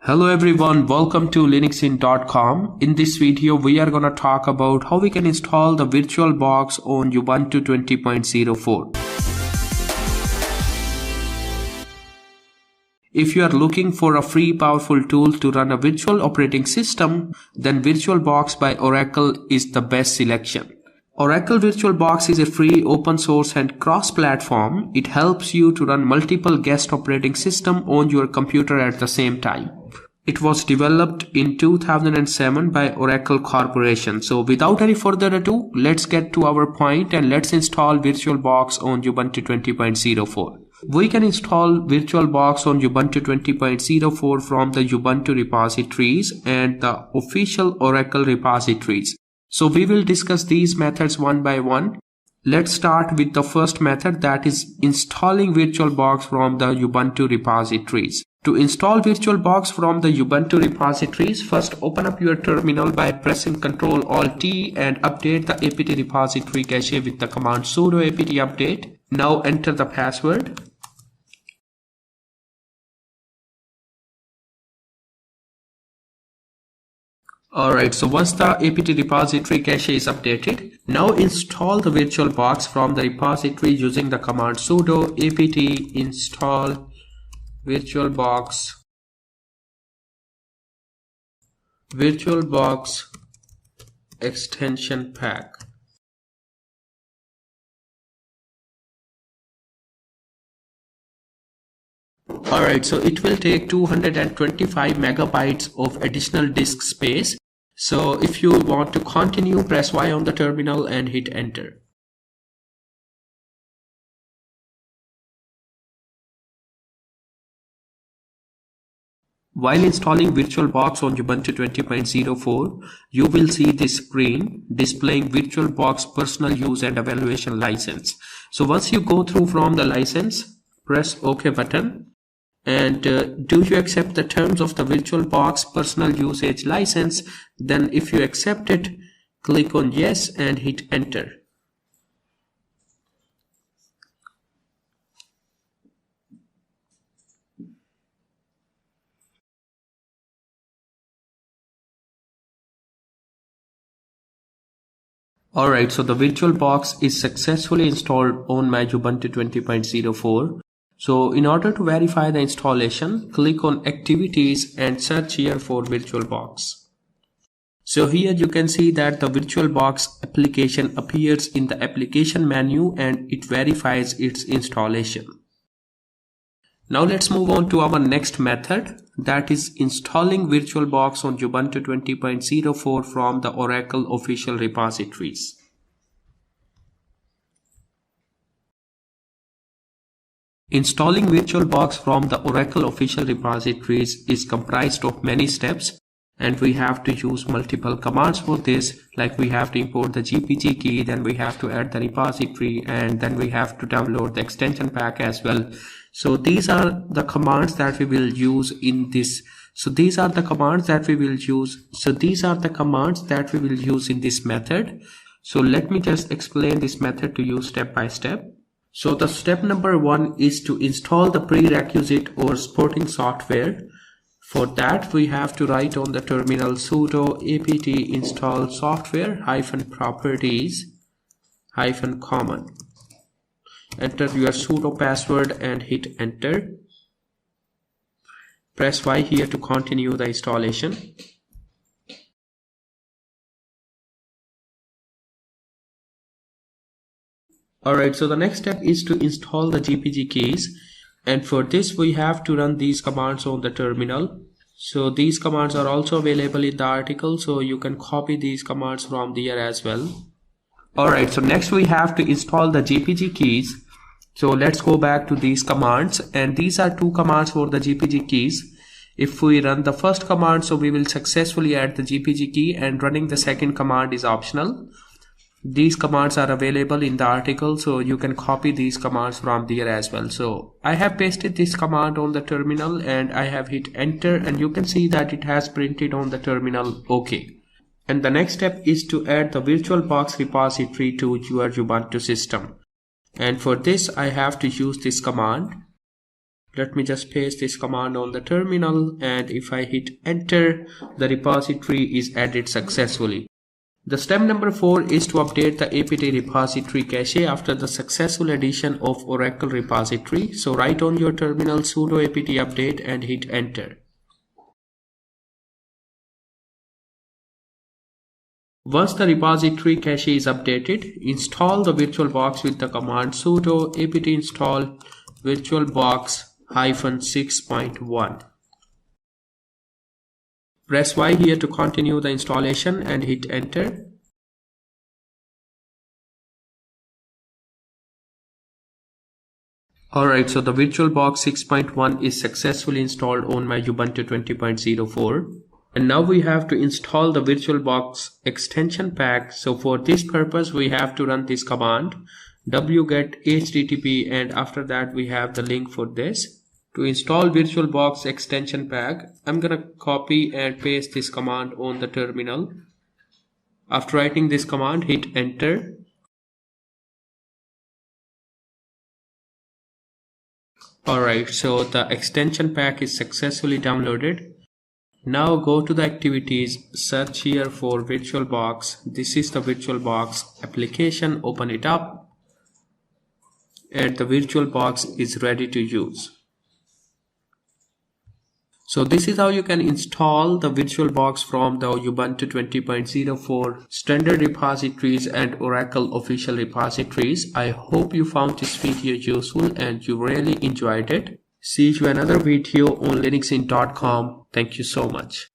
Hello everyone, welcome to linuxin.com. In this video, we are going to talk about how we can install the Virtualbox on Ubuntu 20.04. If you are looking for a free powerful tool to run a virtual operating system, then Virtualbox by Oracle is the best selection. Oracle Virtualbox is a free, open source and cross-platform. It helps you to run multiple guest operating systems on your computer at the same time. It was developed in 2007 by Oracle Corporation. So without any further ado, let's get to our point and let's install Virtualbox on Ubuntu 20.04. We can install Virtualbox on Ubuntu 20.04 from the Ubuntu repositories and the official Oracle repositories. So we will discuss these methods one by one. Let's start with the first method, that is installing Virtualbox from the Ubuntu repositories. To install Virtualbox from the Ubuntu repositories, first open up your terminal by pressing Ctrl-Alt-T and update the apt repository cache with the command sudo apt update. Now enter the password. Alright, so once the apt repository cache is updated, now install the Virtualbox from the repository using the command sudo apt install Virtualbox extension pack. Alright, so it will take 225 megabytes of additional disk space. So if you want to continue, press Y on the terminal and hit enter. While installing Virtualbox on Ubuntu 20.04, you will see this screen displaying Virtualbox personal use and evaluation license. So once you go through from the license, press OK button. And do you accept the terms of the Virtualbox personal usage license? Then if you accept it, click on yes and hit enter. Alright, so the Virtualbox is successfully installed on my Ubuntu 20.04. So in order to verify the installation, click on activities and search here for Virtualbox. So here you can see that the Virtualbox application appears in the application menu and it verifies its installation. Now let's move on to our next method, that is installing Virtualbox on Ubuntu 20.04 from the Oracle official repositories. Installing Virtualbox from the Oracle official repositories is comprised of many steps, and we have to use multiple commands for this, like we have to import the GPG key, then we have to add the repository, and then we have to download the extension pack as well. So these are the commands that we will use in this. So these are the commands that we will use. In this method. So let me just explain this method to you step by step. So the step number 1 is to install the prerequisite or supporting software. For that we have to write on the terminal sudo apt install software -properties -common. Enter your sudo password and hit enter. Press Y here to continue the installation. Alright, so the next step is to install the JPG keys, and for this we have to run these commands on the terminal. So these commands are also available in the article, so you can copy these commands from there as well. Alright, so next we have to install the JPG keys. So let's go back to these commands, and these are two commands for the JPG keys. If we run the first command, so we will successfully add the JPG key, and running the second command is optional. These commands are available in the article, so you can copy these commands from there as well. So I have pasted this command on the terminal and I have hit enter, and you can see that it has printed on the terminal OK. And the next step is to add the Virtualbox repository to your Ubuntu system. And for this I have to use this command. Let me just paste this command on the terminal, and if I hit enter, the repository is added successfully. The step number 4 is to update the apt repository cache after the successful addition of Oracle repository. So write on your terminal sudo apt update and hit enter. Once the repository cache is updated, install the VirtualBox with the command sudo apt install VirtualBox -6.1. Press Y here to continue the installation and hit enter. Alright, so the VirtualBox 6.1 is successfully installed on my Ubuntu 20.04. And now we have to install the VirtualBox extension pack. So for this purpose, we have to run this command wget http, and after that we have the link for this. To install VirtualBox extension pack, I'm gonna copy and paste this command on the terminal. After writing this command, hit enter. Alright, so the extension pack is successfully downloaded. Now go to the activities, search here for VirtualBox. This is the VirtualBox application, open it up, and the VirtualBox is ready to use. So this is how you can install the VirtualBox from the Ubuntu 20.04 standard repositories and Oracle official repositories. I hope you found this video useful and you really enjoyed it. See you another video on linuxin.com. Thank you so much.